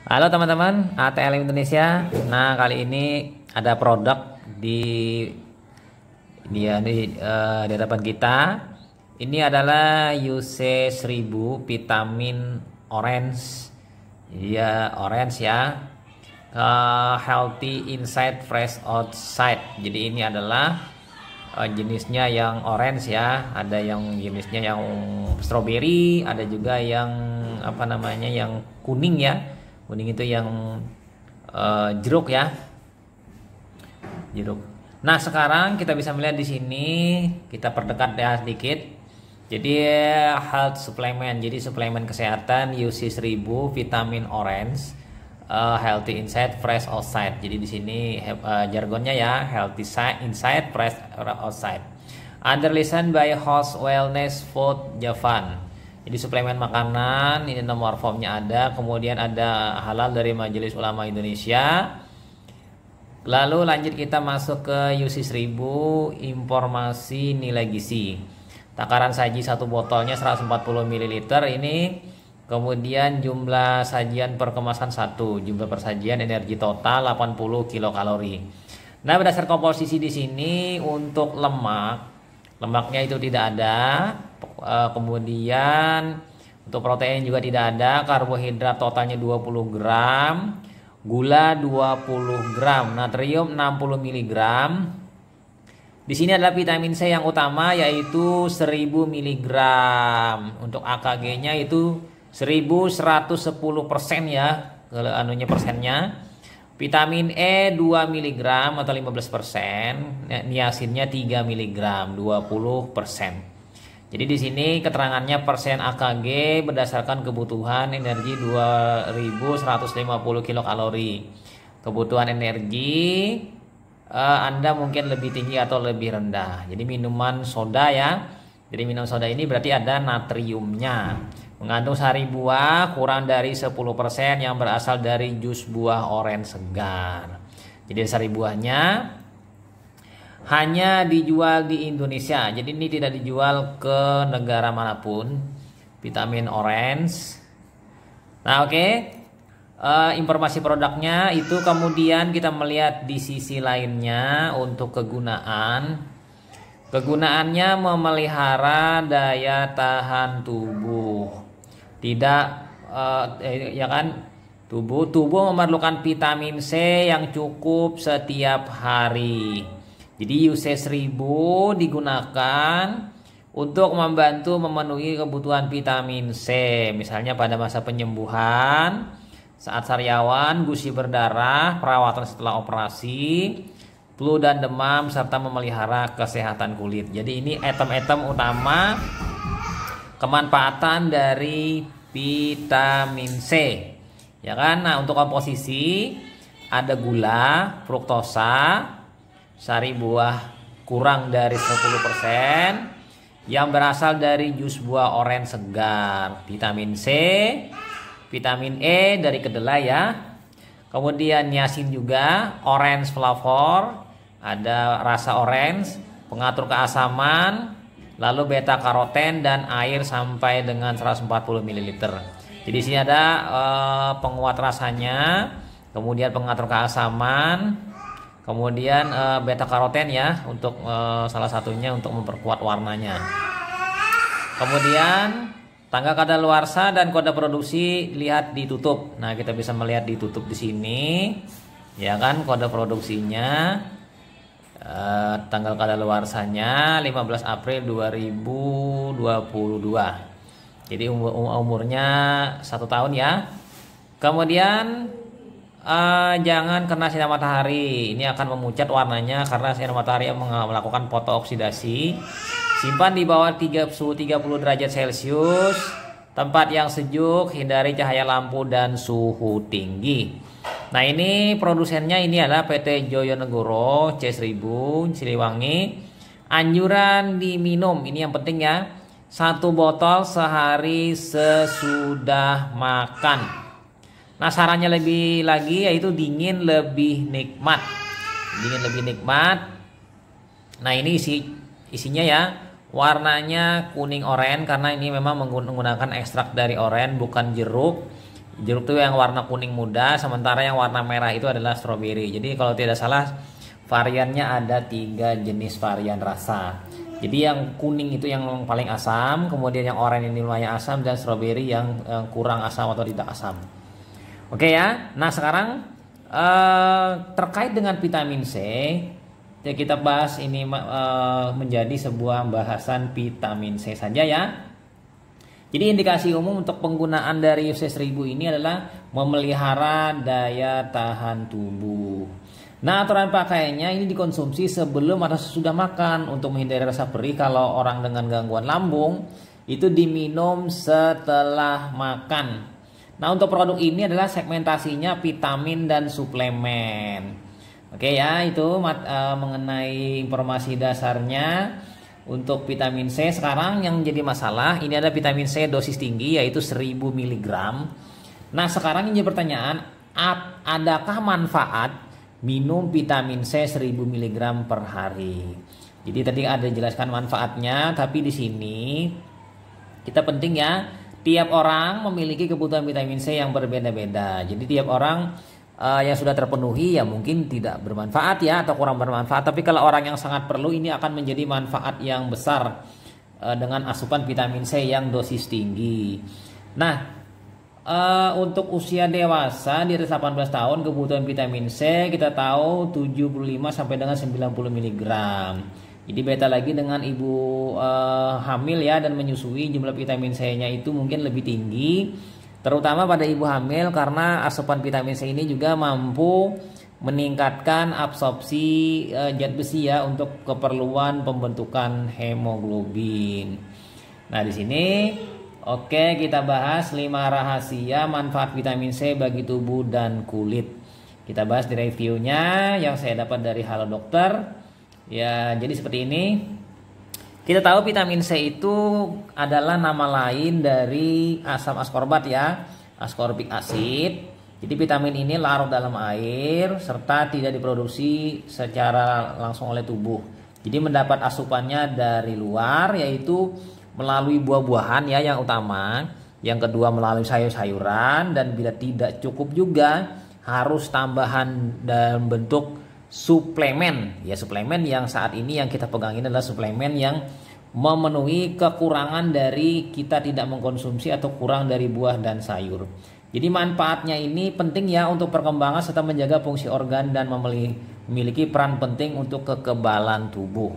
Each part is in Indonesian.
Halo teman-teman, ATL Indonesia. Nah, kali ini ada produk di hadapan kita. Ini adalah UC 1000 vitamin orange. Ya, orange ya. Healthy inside, fresh outside. Jadi ini adalah jenisnya yang orange ya. Ada yang jenisnya yang strawberry, ada juga yang yang kuning ya. Kuning itu yang jeruk ya, jeruk. Nah, sekarang kita bisa melihat di sini, kita perdekat ya sedikit. Jadi health supplement, jadi suplemen kesehatan UC 1000 vitamin orange, healthy inside, fresh outside. Jadi di sini jargonnya ya, healthy inside, fresh outside. Under license by Host Wellness Food Javan. Jadi suplemen makanan, ini nomor formnya ada, kemudian ada halal dari Majelis Ulama Indonesia. Lalu lanjut kita masuk ke UC 1000 informasi nilai gizi. Takaran saji satu botolnya 140 ml ini. Kemudian jumlah sajian per kemasan 1, jumlah persajian energi total 80 kilokalori. Nah, berdasar komposisi di sini untuk lemaknya itu tidak ada. Kemudian untuk protein juga tidak ada, karbohidrat totalnya 20 gram, gula 20 gram, natrium 60 mg. Di sini adalah vitamin C yang utama yaitu 1000 mg. Untuk AKG-nya itu 1110% ya, persennya. Vitamin E 2 mg atau 15%, niasinnya 3 mg 20%. Jadi di sini keterangannya persen AKG berdasarkan kebutuhan energi 2150 kilokalori. Kebutuhan energi Anda mungkin lebih tinggi atau lebih rendah. Jadi minuman soda ya. Jadi minum soda ini berarti ada natriumnya. Mengandung sari buah kurang dari 10% yang berasal dari jus buah orange segar. Jadi sari buahnya hanya dijual di Indonesia, jadi ini tidak dijual ke negara manapun. Vitamin orange. Nah, oke. Informasi produknya itu, kemudian kita melihat di sisi lainnya untuk kegunaannya memelihara daya tahan tubuh. Tidak ya kan, tubuh memerlukan vitamin C yang cukup setiap hari. Jadi UC 1000 digunakan untuk membantu memenuhi kebutuhan vitamin C. Misalnya pada masa penyembuhan, saat sariawan, gusi berdarah, perawatan setelah operasi, flu dan demam, serta memelihara kesehatan kulit. Jadi ini item-item utama kemanfaatan dari vitamin C. Ya kan? Nah, untuk komposisi ada gula, fruktosa, sari buah kurang dari 10% yang berasal dari jus buah orange segar, vitamin C, vitamin E dari kedelai ya. Kemudian niacin juga, orange flavor, ada rasa orange, pengatur keasaman, lalu beta karoten dan air sampai dengan 140 ml. Jadi di sini ada penguat rasanya, kemudian pengatur keasaman, kemudian beta karoten ya untuk salah satunya untuk memperkuat warnanya. Kemudian tanggal kadaluarsa dan kode produksi lihat ditutup. Nah, kita bisa melihat ditutup di sini. Ya kan, kode produksinya, tanggal kadaluarsanya 15 April 2022. Jadi umurnya 1 tahun ya. Kemudian jangan kena sinar matahari, ini akan memucat warnanya karena sinar matahari yang melakukan fotooksidasi. Simpan di bawah suhu 30 derajat Celcius, tempat yang sejuk, hindari cahaya lampu dan suhu tinggi. Nah, ini produsennya ini adalah PT Joyonegoro C1000 Siliwangi. Anjuran diminum, ini yang penting ya, 1 botol sehari sesudah makan. Nah, sarannya lebih lagi yaitu dingin lebih nikmat. Dingin lebih nikmat. Nah, ini isinya ya, warnanya kuning oranye karena ini memang menggunakan ekstrak dari oranye bukan jeruk. Jeruk itu yang warna kuning muda, sementara yang warna merah itu adalah stroberi. Jadi kalau tidak salah variannya ada 3 jenis varian rasa. Jadi yang kuning itu yang paling asam, kemudian yang oranye ini lumayan asam, dan stroberi yang kurang asam atau tidak asam. Oke ya. Nah sekarang terkait dengan vitamin C, ya kita bahas ini menjadi sebuah bahasan vitamin C saja ya. Jadi indikasi umum untuk penggunaan dari UC 1000 ini adalah memelihara daya tahan tubuh. Nah, aturan pakainya ini dikonsumsi sebelum atau sesudah makan untuk menghindari rasa perih. Kalau orang dengan gangguan lambung itu diminum setelah makan. Nah, untuk produk ini adalah segmentasinya vitamin dan suplemen. Oke ya, itu mengenai informasi dasarnya. Untuk vitamin C sekarang yang jadi masalah ini ada vitamin C dosis tinggi yaitu 1000 mg. Nah sekarang ini pertanyaan, adakah manfaat minum vitamin C 1000 mg per hari? Jadi tadi ada jelaskan manfaatnya, tapi di sini kita penting ya, tiap orang memiliki kebutuhan vitamin C yang berbeda-beda. Jadi tiap orang yang sudah terpenuhi ya mungkin tidak bermanfaat ya, atau kurang bermanfaat. Tapi kalau orang yang sangat perlu, ini akan menjadi manfaat yang besar dengan asupan vitamin C yang dosis tinggi. Nah untuk usia dewasa di atas 18 tahun kebutuhan vitamin C kita tahu 75 sampai dengan 90 mg. Jadi beda lagi dengan ibu hamil ya dan menyusui, jumlah vitamin C-nya itu mungkin lebih tinggi, terutama pada ibu hamil karena asupan vitamin C ini juga mampu meningkatkan absorpsi zat besi ya untuk keperluan pembentukan hemoglobin. Nah, di sini oke, kita bahas 5 rahasia manfaat vitamin C bagi tubuh dan kulit. Kita bahas di reviewnya yang saya dapat dari Halo Dokter. Ya, jadi seperti ini. Kita tahu vitamin C itu adalah nama lain dari asam askorbat ya, ascorbic acid. Jadi vitamin ini larut dalam air serta tidak diproduksi secara langsung oleh tubuh. Jadi mendapat asupannya dari luar, yaitu melalui buah-buahan ya yang utama. Yang kedua melalui sayur-sayuran, dan bila tidak cukup juga harus tambahan dalam bentuk suplemen. Ya suplemen yang saat ini yang kita pegang ini adalah suplemen yang memenuhi kekurangan dari kita tidak mengkonsumsi atau kurang dari buah dan sayur. Jadi manfaatnya ini penting ya untuk perkembangan serta menjaga fungsi organ dan memiliki peran penting untuk kekebalan tubuh.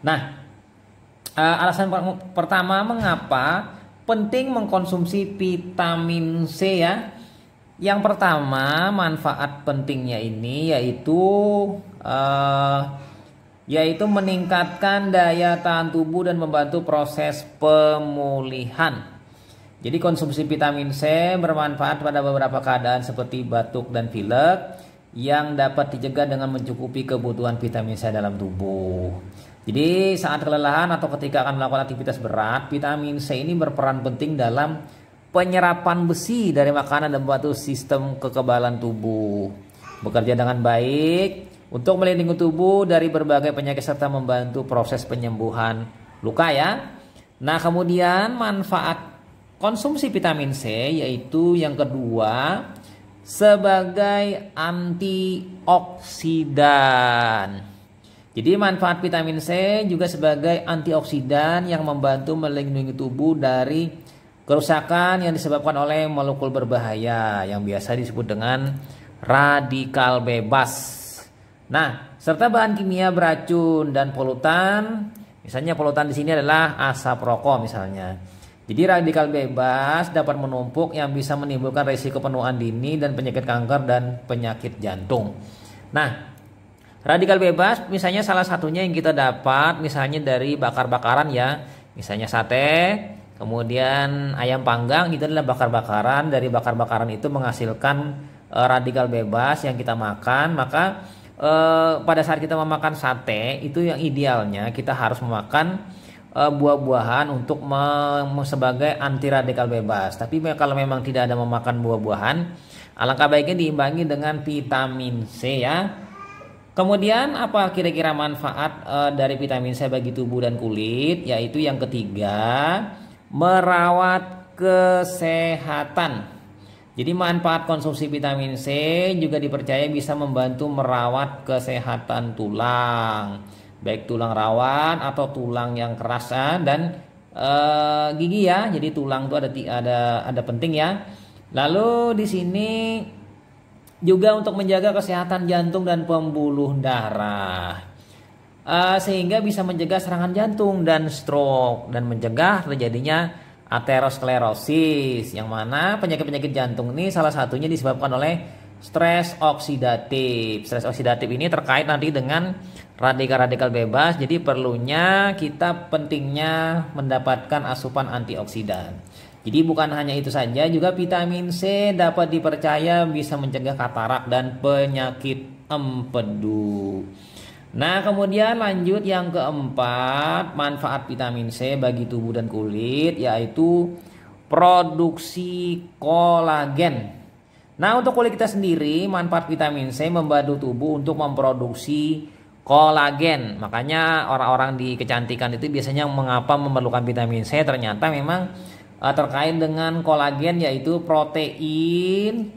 Nah, alasan pertama mengapa penting mengkonsumsi vitamin C ya. Yang pertama manfaat pentingnya ini yaitu meningkatkan daya tahan tubuh dan membantu proses pemulihan. Jadi konsumsi vitamin C bermanfaat pada beberapa keadaan seperti batuk dan pilek yang dapat dicegah dengan mencukupi kebutuhan vitamin C dalam tubuh. Jadi saat kelelahan atau ketika akan melakukan aktivitas berat, vitamin C ini berperan penting dalam penyerapan besi dari makanan dan membantu sistem kekebalan tubuh bekerja dengan baik untuk melindungi tubuh dari berbagai penyakit serta membantu proses penyembuhan luka ya. Nah, kemudian manfaat konsumsi vitamin C yaitu yang kedua sebagai antioksidan. Jadi manfaat vitamin C juga sebagai antioksidan yang membantu melindungi tubuh dari kerusakan yang disebabkan oleh molekul berbahaya yang biasa disebut dengan radikal bebas. Nah, serta bahan kimia beracun dan polutan. Misalnya polutan di sini adalah asap rokok misalnya. Jadi radikal bebas dapat menumpuk yang bisa menimbulkan risiko penuaan dini dan penyakit kanker dan penyakit jantung. Nah, radikal bebas misalnya salah satunya yang kita dapat misalnya dari bakar-bakaran ya. Misalnya sate, kemudian ayam panggang itu adalah bakar-bakaran. Dari bakar-bakaran itu menghasilkan radikal bebas yang kita makan. Maka pada saat kita memakan sate itu yang idealnya kita harus memakan buah-buahan untuk sebagai anti radikal bebas. Tapi kalau memang tidak ada memakan buah-buahan, alangkah baiknya diimbangi dengan vitamin C ya. Kemudian apa kira-kira manfaat dari vitamin C bagi tubuh dan kulit? Yaitu yang ketiga, merawat kesehatan. Jadi manfaat konsumsi vitamin C juga dipercaya bisa membantu merawat kesehatan tulang, baik tulang rawan atau tulang yang keras dan gigi ya. Jadi tulang itu ada penting ya. Lalu di sini juga untuk menjaga kesehatan jantung dan pembuluh darah. Sehingga bisa mencegah serangan jantung dan stroke dan mencegah terjadinya aterosklerosis, yang mana penyakit-penyakit jantung ini salah satunya disebabkan oleh stres oksidatif. Stres oksidatif ini terkait nanti dengan radikal-radikal bebas, jadi perlunya kita pentingnya mendapatkan asupan antioksidan. Jadi bukan hanya itu saja, juga vitamin C dapat dipercaya bisa mencegah katarak dan penyakit empedu. Nah, kemudian lanjut yang keempat, manfaat vitamin C bagi tubuh dan kulit, yaitu produksi kolagen. Nah, untuk kulit kita sendiri, manfaat vitamin C membantu tubuh untuk memproduksi kolagen. Makanya orang-orang di kecantikan itu biasanya mengapa memerlukan vitamin C, ternyata memang terkait dengan kolagen, yaitu protein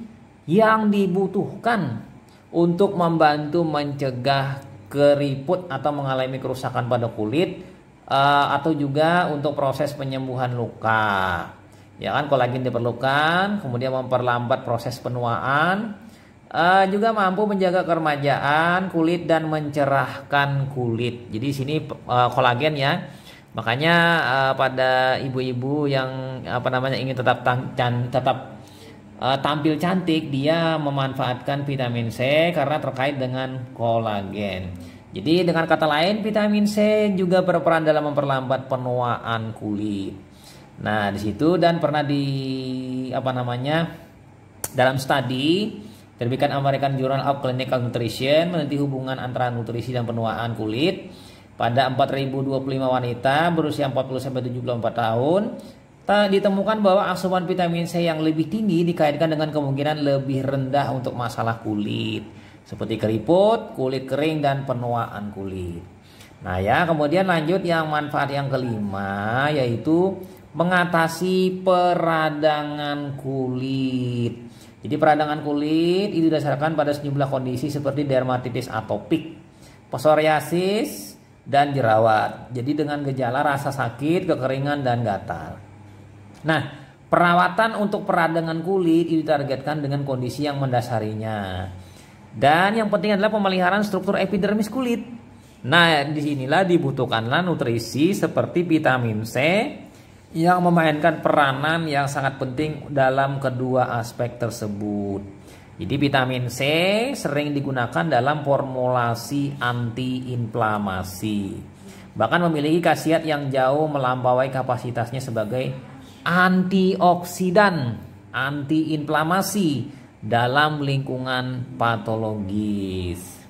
yang dibutuhkan untuk membantu mencegah keriput atau mengalami kerusakan pada kulit, atau juga untuk proses penyembuhan luka. Ya kan, kolagen diperlukan, kemudian memperlambat proses penuaan, juga mampu menjaga keremajaan kulit dan mencerahkan kulit. Jadi di sini kolagen ya. Makanya pada ibu-ibu yang ingin tetap tampil cantik, dia memanfaatkan vitamin C karena terkait dengan kolagen. Jadi dengan kata lain, vitamin C juga berperan dalam memperlambat penuaan kulit. Nah, di situ dan pernah dalam studi terbitkan American Journal of Clinical Nutrition meneliti hubungan antara nutrisi dan penuaan kulit pada 4.025 wanita berusia 40 sampai 74 tahun. Ditemukan bahwa asupan vitamin C yang lebih tinggi dikaitkan dengan kemungkinan lebih rendah untuk masalah kulit seperti keriput, kulit kering, dan penuaan kulit. Nah ya, kemudian lanjut yang manfaat yang kelima, yaitu mengatasi peradangan kulit. Jadi peradangan kulit itu didasarkan pada sejumlah kondisi seperti dermatitis atopik, psoriasis, dan jerawat. Jadi dengan gejala rasa sakit, kekeringan, dan gatal. Nah, perawatan untuk peradangan kulit itu ditargetkan dengan kondisi yang mendasarinya. Dan yang penting adalah pemeliharaan struktur epidermis kulit. Nah, disinilah dibutuhkanlah nutrisi seperti vitamin C yang memainkan peranan yang sangat penting dalam kedua aspek tersebut. Jadi vitamin C sering digunakan dalam formulasi antiinflamasi. Bahkan memiliki khasiat yang jauh melampaui kapasitasnya sebagai antioksidan, antiinflamasi dalam lingkungan patologis.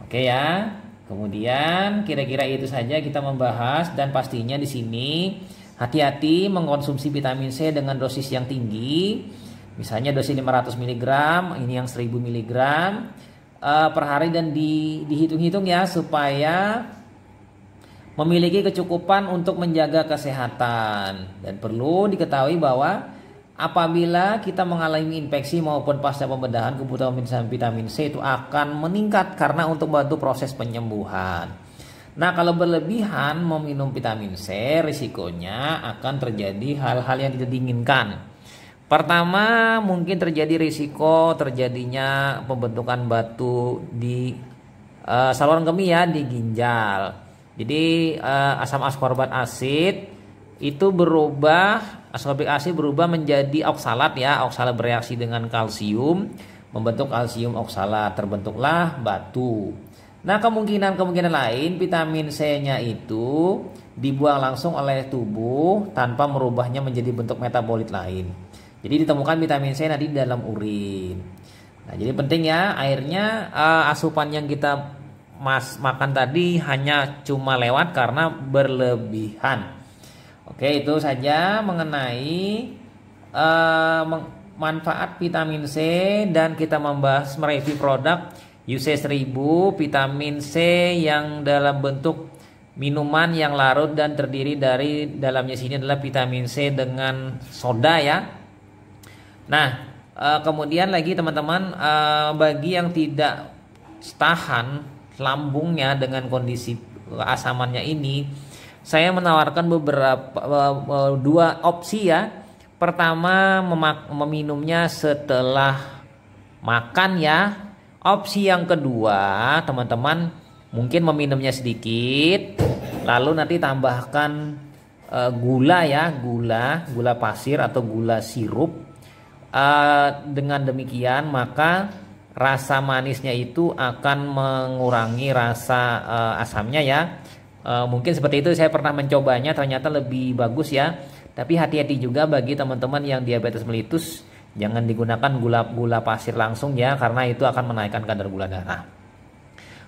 Oke ya. Kemudian kira-kira itu saja kita membahas, dan pastinya di sini hati-hati mengkonsumsi vitamin C dengan dosis yang tinggi. Misalnya dosis 500 mg, ini yang 1000 mg per hari, dan dihitung-hitung ya supaya memiliki kecukupan untuk menjaga kesehatan. Dan perlu diketahui bahwa apabila kita mengalami infeksi maupun pasca pembedahan, kebutuhan vitamin C itu akan meningkat karena untuk membantu proses penyembuhan. Nah, kalau berlebihan meminum vitamin C, risikonya akan terjadi hal-hal yang tidak diinginkan. Pertama, mungkin terjadi risiko terjadinya pembentukan batu di saluran kemih ya, di ginjal. Jadi asam ascorbat asid itu ascorbic acid berubah menjadi oksalat ya. Oksalat bereaksi dengan kalsium, membentuk kalsium oksalat, terbentuklah batu. Nah, kemungkinan lain vitamin C-nya itu dibuang langsung oleh tubuh tanpa merubahnya menjadi bentuk metabolit lain. Jadi ditemukan vitamin C nanti di dalam urin. Nah, jadi penting ya, airnya asupan yang kita makan tadi hanya cuma lewat karena berlebihan. Oke, itu saja mengenai manfaat vitamin C, dan kita membahas mereview produk UC1000 vitamin C yang dalam bentuk minuman yang larut dan terdiri dari dalamnya sini adalah vitamin C dengan soda ya. Nah, Kemudian lagi teman-teman, bagi yang tidak tahan lambungnya dengan kondisi keasamannya ini, saya menawarkan beberapa dua opsi ya. Pertama, meminumnya setelah makan ya. Opsi yang kedua, teman-teman, mungkin meminumnya sedikit, lalu nanti tambahkan gula ya, gula pasir atau gula sirup. Dengan demikian maka rasa manisnya itu akan mengurangi rasa asamnya ya. Mungkin seperti itu, saya pernah mencobanya, ternyata lebih bagus ya. Tapi hati-hati juga bagi teman-teman yang diabetes mellitus, jangan digunakan gula pasir langsung ya, karena itu akan menaikkan kadar gula darah.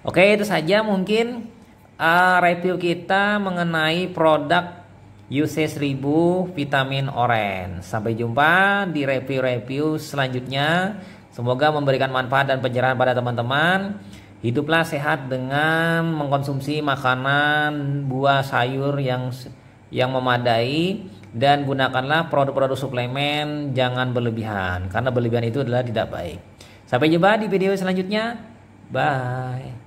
Oke, itu saja mungkin review kita mengenai produk UC1000 vitamin orange. Sampai jumpa di review-review selanjutnya. Semoga memberikan manfaat dan pencerahan pada teman-teman. Hiduplah sehat dengan mengkonsumsi makanan, buah, sayur yang memadai, dan gunakanlah produk-produk suplemen, jangan berlebihan, karena berlebihan itu adalah tidak baik. Sampai jumpa di video selanjutnya. Bye.